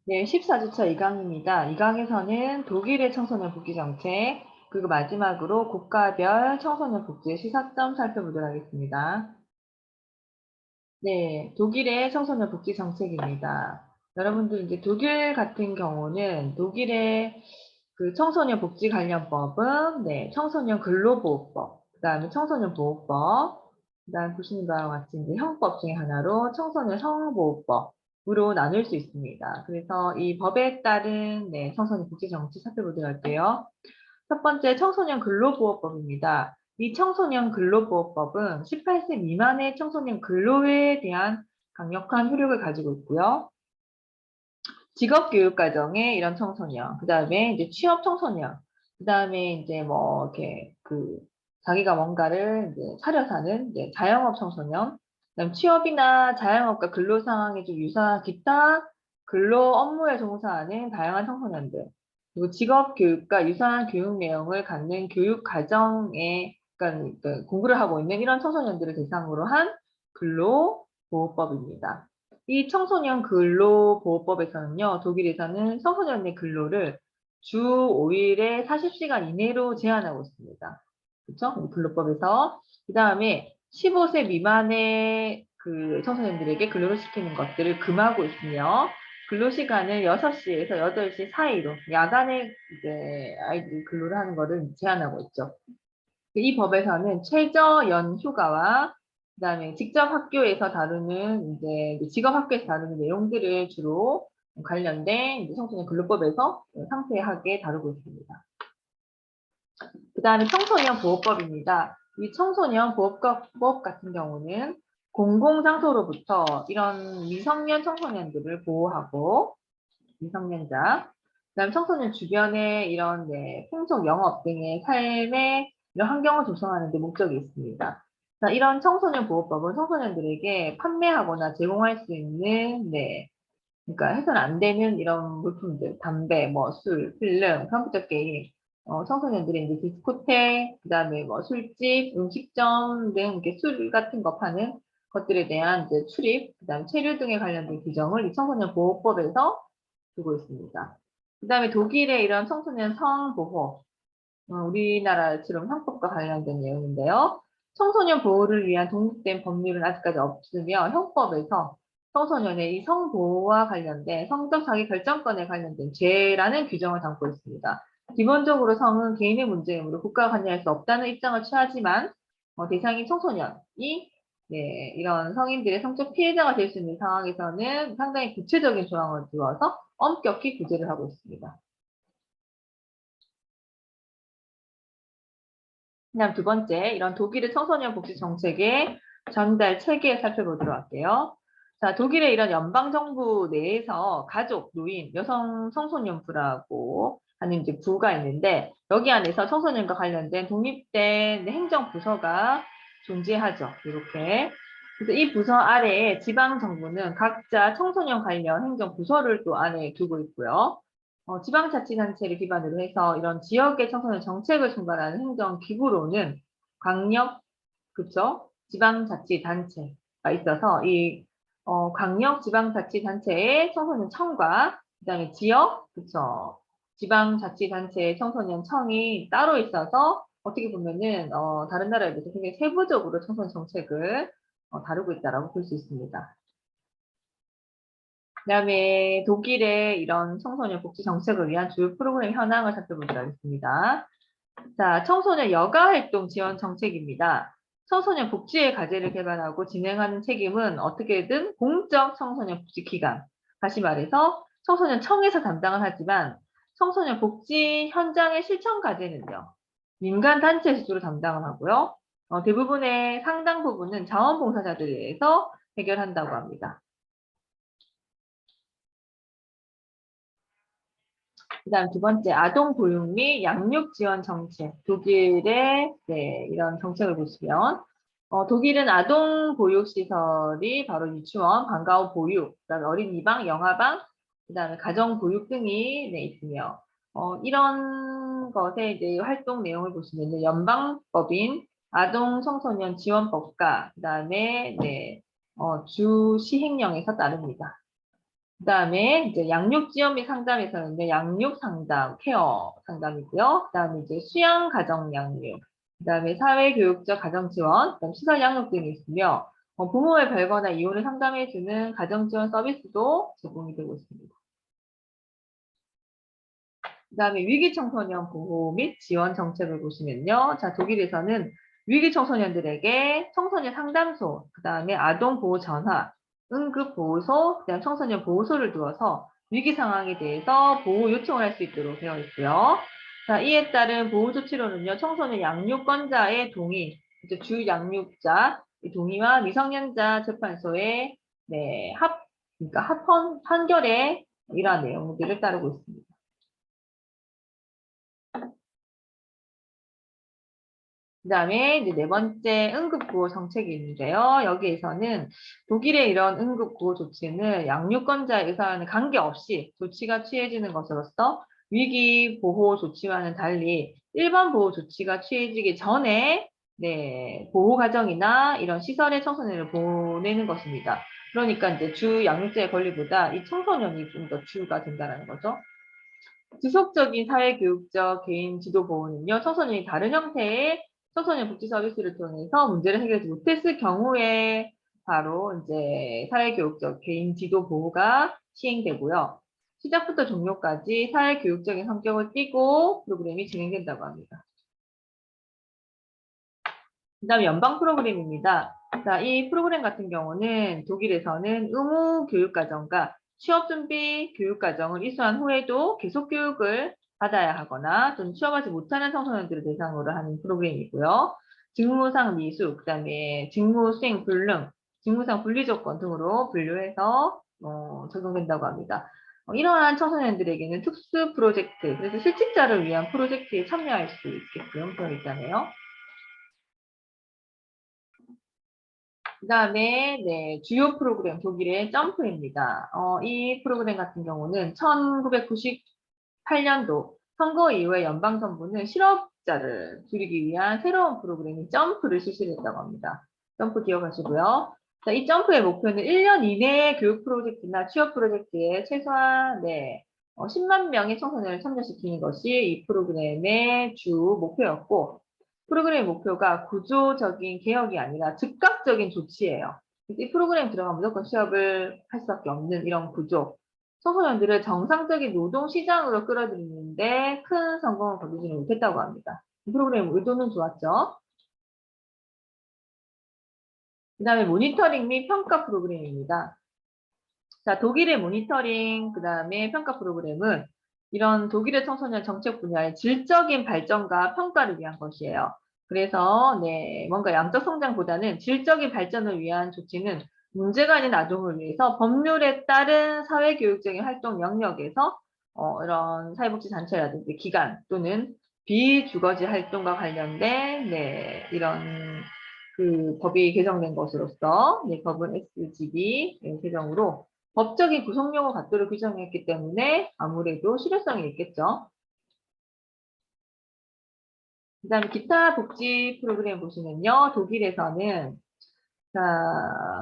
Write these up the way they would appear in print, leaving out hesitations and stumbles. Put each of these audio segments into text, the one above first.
네, 14주차 2강입니다. 2강에서는 독일의 청소년 복지 정책, 그리고 마지막으로 국가별 청소년 복지 시사점 살펴보도록 하겠습니다. 네, 독일의 청소년 복지 정책입니다. 여러분들 이제 독일 같은 경우는 독일의 그 청소년 복지 관련법은 청소년 근로보호법, 그다음에 청소년 보호법, 그다음 보시는 바와 같이 이제 형법 중에 하나로 청소년 성보호법으로 나눌 수 있습니다. 그래서 이 법에 따른 청소년 복지 정책 살펴보도록 할게요. 첫 번째 청소년 근로보호법입니다. 이 청소년 근로보호법은 18세 미만의 청소년 근로에 대한 강력한 효력을 가지고 있고요. 직업교육과정에 이런 청소년, 그 다음에 이제 취업 청소년, 그 다음에 이제 뭐 이렇게 자기가 뭔가를 이제 차려 사는 이제 자영업 청소년, 그다음 취업이나 자영업과 근로 상황이 좀 유사한 기타 근로 업무에 종사하는 다양한 청소년들, 그리고 직업 교육과 유사한 교육 내용을 갖는 교육 과정에 그러니까 공부를 하고 있는 이런 청소년들을 대상으로 한 근로보호법입니다. 이 청소년 근로보호법에서는요, 독일에서는 청소년의 근로를 주 5일에 40시간 이내로 제한하고 있습니다. 그렇죠? 근로법에서. 그 다음에 15세 미만의 그 청소년들에게 근로를 시키는 것들을 금하고 있으며, 근로시간을 6시에서 8시 사이로, 야간에 이제 아이들이 근로를 하는 것을 제한하고 있죠. 이 법에서는 최저 연휴가와 그다음에 직접 학교에서 다루는 이제 직업 학교에서 다루는 내용들을 주로 관련된 이제 청소년 근로법에서 상세하게 다루고 있습니다. 그다음에 청소년 보호법입니다. 이 청소년 보호법 같은 경우는 공공장소로부터 이런 미성년 청소년들을 보호하고 미성년자, 그다음 청소년 주변의 이런 풍속 영업 등의 삶의 이런 환경을 조성하는 데 목적이 있습니다. 자, 이런 청소년 보호법은 청소년들에게 판매하거나 제공할 수 있는 그러니까 해서는 안 되는 이런 물품들, 담배, 뭐 술, 필름, 컴퓨터 게임, 청소년들이 이제 디스코텍, 그다음에 뭐 술집, 음식점 등 이렇게 술 같은 거 파는 것들에 대한 이제 출입, 그다음 체류 등에 관련된 규정을 이 청소년 보호법에서 두고 있습니다. 그다음에 독일의 이런 청소년 성보호, 우리나라처럼 형법과 관련된 내용인데요. 청소년 보호를 위한 독립된 법률은 아직까지 없으며 형법에서 청소년의 이 성보호와 관련된 성적 자기 결정권에 관련된 죄라는 규정을 담고 있습니다. 기본적으로 성은 개인의 문제이므로 국가가 관여할 수 없다는 입장을 취하지만 대상인 청소년이 이런 성인들의 성적 피해자가 될 수 있는 상황에서는 상당히 구체적인 조항을 두어서 엄격히 규제를 하고 있습니다. 그다음 두 번째, 이런 독일의 청소년 복지 정책의 전달 체계 살펴보도록 할게요. 자, 독일의 이런 연방정부 내에서 가족, 노인, 여성 청소년부라고 하는 이제 부가 있는데, 여기 안에서 청소년과 관련된 독립된 행정부서가 존재하죠. 이렇게. 그래서 이 부서 아래에 지방정부는 각자 청소년 관련 행정부서를 또 안에 두고 있고요. 지방자치단체를 기반으로 해서 이런 지역의 청소년 정책을 총괄하는 행정기구로는 광역, 그쵸? 지방자치단체가 있어서 이 광역 지방자치단체의 청소년 청과 그다음에 지역, 그쵸? 지방자치단체의 청소년 청이 따로 있어서 어떻게 보면은 다른 나라에 비해서 굉장히 세부적으로 청소년 정책을 다루고 있다라고 볼 수 있습니다. 그다음에 독일의 이런 청소년 복지 정책을 위한 주요 프로그램 현황을 살펴보도록 하겠습니다. 자, 청소년 여가활동 지원 정책입니다. 청소년 복지의 과제를 개발하고 진행하는 책임은 어떻게든 공적 청소년 복지 기관, 다시 말해서 청소년 청에서 담당을 하지만 청소년 복지 현장의 실천 과제는요, 민간 단체에서 주로 담당을 하고요. 대부분의 상당 부분은 자원봉사자들에 의해서 해결한다고 합니다. 그다음 두 번째, 아동 보육 및 양육 지원 정책. 독일의 이런 정책을 보시면 독일은 아동 보육 시설이 바로 유치원, 방과후 보육, 그다음에 어린이방, 영아방, 그다음에 가정 보육 등이 있으며 이런 것의 이제 활동 내용을 보시면 연방법인 아동 청소년 지원법과 그다음에 주 시행령에서 따릅니다. 그다음에 이제 양육 지원 및 상담에서는 양육 상담, 케어 상담이고요. 그다음에 이제 수양 가정 양육, 그다음에 사회 교육적 가정 지원, 그다음 시설 양육 등이 있으며 부모의 별거나 이혼을 상담해주는 가정 지원 서비스도 제공이 되고 있습니다. 그다음에 위기 청소년 보호 및 지원 정책을 보시면요. 자, 독일에서는 위기 청소년들에게 청소년 상담소, 그다음에 아동 보호 전화, 응급 보호소, 그다음 청소년 보호소를 두어서 위기 상황에 대해서 보호 요청을 할 수 있도록 되어 있고요. 자, 이에 따른 보호 조치로는요. 청소년 양육권자의 동의, 이제 주 양육자 의 동의와 미성년자 재판소의 그러니까 판결에 이러한 내용들을 따르고 있습니다. 그다음에 이제 네 번째 응급구호 정책이 있는데요. 여기에서는 독일의 이런 응급구호 조치는 양육권자의 의사와는 관계없이 조치가 취해지는 것으로서 위기 보호 조치와는 달리 일반 보호 조치가 취해지기 전에 보호 가정이나 이런 시설에 청소년을 보내는 것입니다. 그러니까 이제 주 양육자의 권리보다 이 청소년이 좀 더 주가 된다는 거죠. 지속적인 사회교육적 개인 지도 보호는요, 청소년이 다른 형태의 청소년 복지 서비스를 통해서 문제를 해결하지 못했을 경우에 바로 이제 사회교육적 개인 지도 보호가 시행되고요. 시작부터 종료까지 사회교육적인 성격을 띠고 프로그램이 진행된다고 합니다. 그 다음에 연방 프로그램입니다. 자, 이 프로그램 같은 경우는 독일에서는 의무 교육과정과 취업준비 교육과정을 이수한 후에도 계속 교육을 받아야 하거나 또는 취업하지 못하는 청소년들을 대상으로 하는 프로그램이고요. 직무상 미수, 그 다음에 직무 수행 불능, 직무상 분리 조건 등으로 분류해서 적용된다고 합니다. 이러한 청소년들에게는 특수 프로젝트, 그래서 실직자를 위한 프로젝트에 참여할 수 있게끔 되어 있다네요. 그다음에 주요 프로그램 독일의 점프입니다. 이 프로그램 같은 경우는 1998년도 선거 이후에 연방 정부는 실업자를 줄이기 위한 새로운 프로그램인 점프를 실시했다고 합니다. 점프 기억하시고요. 자, 이 점프의 목표는 1년 이내의 교육 프로젝트나 취업 프로젝트에 최소한 10만 명의 청소년을 참여시키는 것이 이 프로그램의 주 목표였고, 프로그램의 목표가 구조적인 개혁이 아니라 즉각적인 조치예요. 이 프로그램 들어가면 무조건 취업을 할 수밖에 없는 이런 구조. 청소년들을 정상적인 노동 시장으로 끌어들이는데 큰 성공을 거두지는 못했다고 합니다. 이 프로그램 의도는 좋았죠. 그 다음에 모니터링 및 평가 프로그램입니다. 자, 독일의 모니터링, 그 다음에 평가 프로그램은 이런 독일의 청소년 정책 분야의 질적인 발전과 평가를 위한 것이에요. 그래서 뭔가 양적 성장보다는 질적인 발전을 위한 조치는 문제가 있는 아동을 위해서 법률에 따른 사회교육적인 활동 영역에서 이런 사회복지단체라든지 기관 또는 비주거지 활동과 관련된 이런 그 법이 개정된 것으로서 법은 SGB 개정으로 법적인 구성용어 갖도록 규정했기 때문에 아무래도 실효성이 있겠죠. 그 다음에 기타 복지 프로그램 보시면요. 독일에서는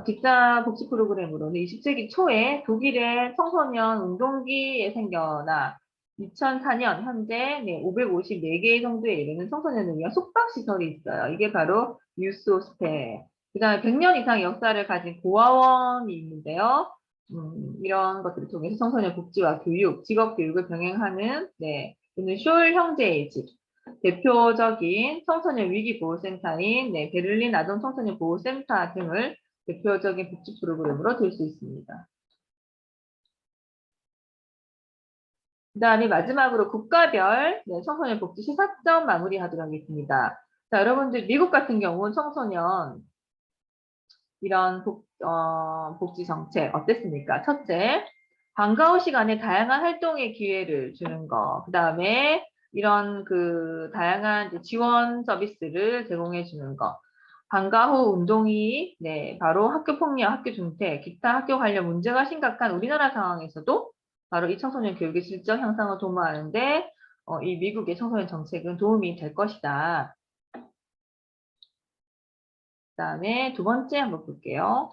기타 복지 프로그램으로는 20세기 초에 독일의 청소년 운동기에 생겨나 2004년 현재 554개 정도에 이르는 청소년을 위한 숙박시설이 있어요. 이게 바로 유스 호스텔. 그 다음에 100년 이상 역사를 가진 고아원이 있는데요. 이런 것들을 통해서 청소년 복지와 교육, 직업 교육을 병행하는 또는 숄 형제의 집. 대표적인 청소년 위기보호센터인 베를린 아동 청소년 보호센터 등을 대표적인 복지 프로그램으로 들 수 있습니다. 그 다음에 마지막으로 국가별 청소년 복지 시사점 마무리하도록 하겠습니다. 자, 여러분들 미국 같은 경우는 청소년 이런 복지 정책 어땠습니까? 첫째, 방과 후 시간에 다양한 활동의 기회를 주는 거. 그 다음에 이런 그 다양한 이제 지원 서비스를 제공해 주는 거. 방과 후 운동이 바로 학교 폭력, 학교 중퇴, 기타 학교 관련 문제가 심각한 우리나라 상황에서도 바로 이 청소년 교육의 질적 향상을 도모하는데 이 미국의 청소년 정책은 도움이 될 것이다. 그다음에 두 번째 한번 볼게요.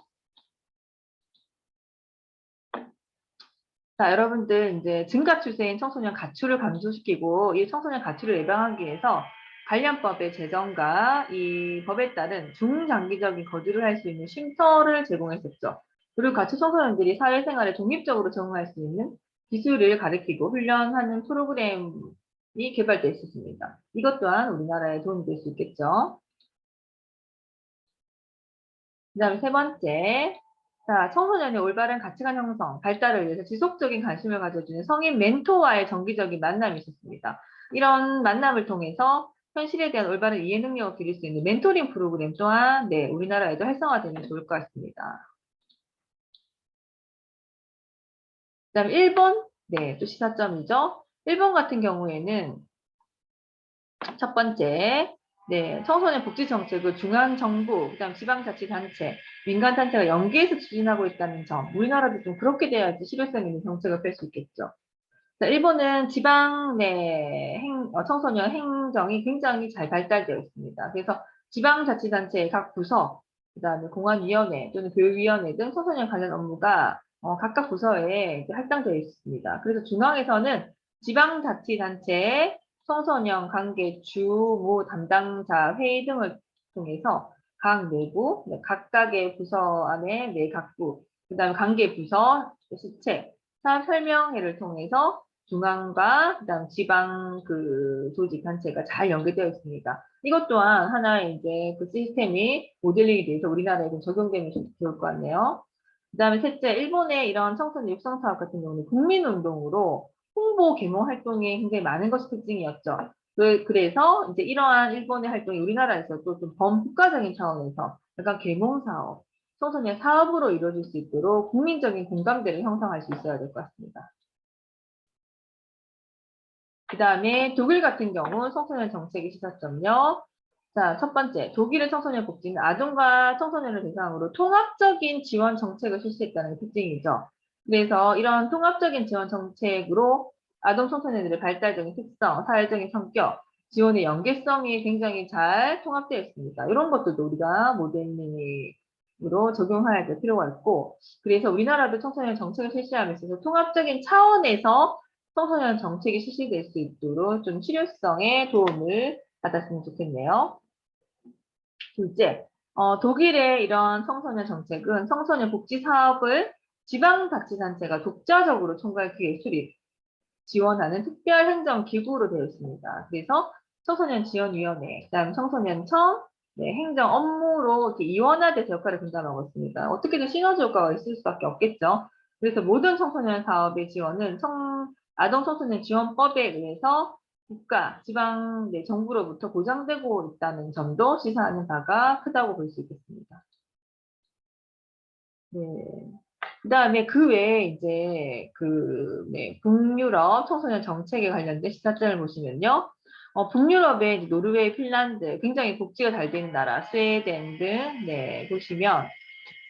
자, 여러분들 이제 증가 추세인 청소년 가출을 감소시키고 이 청소년 가출을 예방하기 위해서 관련법의 제정과 이 법에 따른 중장기적인 거주를 할 수 있는 쉼터를 제공했었죠. 그리고 가출 청소년들이 사회생활에 독립적으로 적응할 수 있는 기술을 가르치고 훈련하는 프로그램이 개발되어 있었습니다. 이것 또한 우리나라에 도움이 될 수 있겠죠. 그 다음에 세 번째, 자, 청소년의 올바른 가치관 형성, 발달을 위해서 지속적인 관심을 가져주는 성인 멘토와의 정기적인 만남이 있었습니다. 이런 만남을 통해서 현실에 대한 올바른 이해 능력을 기를 수 있는 멘토링 프로그램 또한 네, 우리나라에도 활성화되면 좋을 것 같습니다. 그다음 일본, 네, 또 시사점이죠. 일본 같은 경우에는 첫 번째, 네, 청소년 복지 정책을 중앙정부, 그다음 지방자치단체, 민간단체가 연계해서 추진하고 있다는 점. 우리나라도 좀 그렇게 돼야지 실효성 있는 정책을 펼 수 있겠죠. 자, 일본은 지방 내 청소년 행정이 굉장히 잘 발달되어 있습니다. 그래서 지방자치단체의 각 부서, 그다음에 공안위원회 또는 교육위원회 등 청소년 관련 업무가 각각 부서에 이제 할당되어 있습니다. 그래서 중앙에서는 지방자치단체의 청소년 관계 주무 담당자 회의 등을 통해서 각 내부, 각각의 부서 안에 내각부, 그다음에 관계 부서, 시책, 사업 설명회를 통해서 중앙과 그다음 지방 그 조직 단체가 잘 연계되어 있습니다. 이것 또한 하나의 이제 그 시스템이 모델링이 돼서 우리나라에 좀 적용되면 좋을 것 같네요. 그다음에 셋째, 일본의 이런 청소년 육성 사업 같은 경우는 국민운동으로 홍보 계몽 활동이 굉장히 많은 것이 특징이었죠. 그래서 이제 이러한 일본의 활동이 우리나라에서도 좀 범국가적인 차원에서 약간 계몽 사업, 청소년 사업으로 이루어질 수 있도록 국민적인 공감대를 형성할 수 있어야 될 것 같습니다. 그 다음에 독일 같은 경우 청소년 정책의 시사점요. 자, 첫 번째, 독일의 청소년 복지는 아동과 청소년을 대상으로 통합적인 지원 정책을 실시했다는 게 특징이죠. 그래서 이런 통합적인 지원 정책으로 아동 청소년들의 발달적인 특성, 사회적인 성격, 지원의 연계성이 굉장히 잘 통합되어 있습니다. 이런 것들도 우리가 모델링으로 적용해야 될 필요가 있고, 그래서 우리나라도 청소년 정책을 실시함에 있어서 통합적인 차원에서 청소년 정책이 실시될 수 있도록 좀 실효성에 도움을 받았으면 좋겠네요. 둘째, 독일의 이런 청소년 정책은 청소년 복지 사업을 지방자치단체가 독자적으로 총괄기획 수립, 지원하는 특별행정기구로 되어 있습니다. 그래서 청소년지원위원회, 그다음 청소년청, 네, 행정 업무로 이렇게 이원화돼서 역할을 분담하고 있습니다. 어떻게든 시너지 효과가 있을 수밖에 없겠죠. 그래서 모든 청소년 사업의 지원은 아동 청소년 지원법에 의해서 국가, 지방, 네, 정부로부터 보장되고 있다는 점도 시사하는 바가 크다고 볼 수 있겠습니다. 네. 그다음에 그 외에 이제 네, 북유럽 청소년 정책에 관련된 시사점을 보시면요. 북유럽의 이제 노르웨이, 핀란드 굉장히 복지가 잘 되는 나라, 스웨덴 등 네, 보시면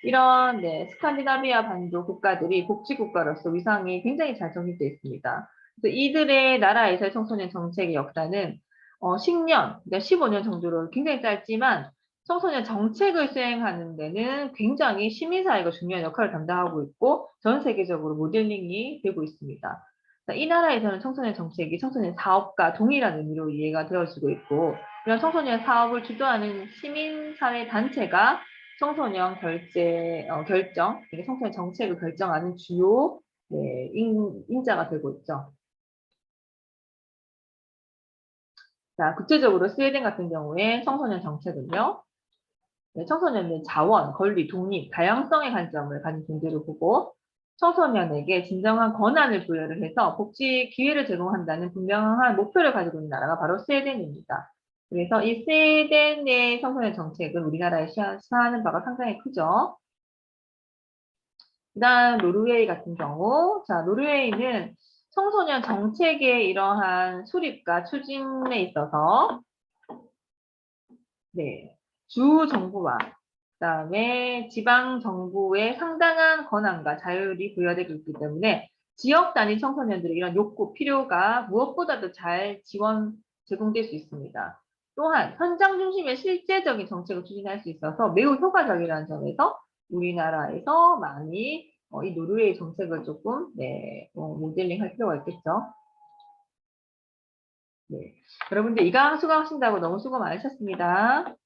이런 네, 스칸디나비아 반도 국가들이 복지 국가로서 위상이 굉장히 잘 정립되어 있습니다. 그래서 이들의 나라에서의 청소년 정책의 역사는 10년, 그러니까 15년 정도로 굉장히 짧지만 청소년 정책을 수행하는 데는 굉장히 시민사회가 중요한 역할을 담당하고 있고 전 세계적으로 모델링이 되고 있습니다. 이 나라에서는 청소년 정책이 청소년 사업과 동일한 의미로 이해가 되어지고 있고 이런 청소년 사업을 주도하는 시민사회 단체가 청소년 결정, 이게 청소년 정책을 결정하는 주요 네, 인자가 되고 있죠. 자, 구체적으로 스웨덴 같은 경우에 청소년 정책은요. 네, 청소년의 자원, 권리, 독립, 다양성의 관점을 가진 존재로 보고 청소년에게 진정한 권한을 부여를 해서 복지 기회를 제공한다는 분명한 목표를 가지고 있는 나라가 바로 스웨덴입니다. 그래서 이 스웨덴의 청소년 정책은 우리나라에 시사하는 바가 상당히 크죠. 그다음 노르웨이 같은 경우, 자, 노르웨이는 청소년 정책의 이러한 수립과 추진에 있어서 네, 주 정부와 그다음에 지방 정부의 상당한 권한과 자율이 부여되고 있기 때문에 지역 단위 청소년들의 이런 욕구, 필요가 무엇보다도 잘 제공될 수 있습니다. 또한 현장 중심의 실제적인 정책을 추진할 수 있어서 매우 효과적이라는 점에서 우리나라에서 많이 이 노르웨이 정책을 조금 모델링 할 필요가 있겠죠. 네. 여러분들 2강 수강하신다고 너무 수고 많으셨습니다.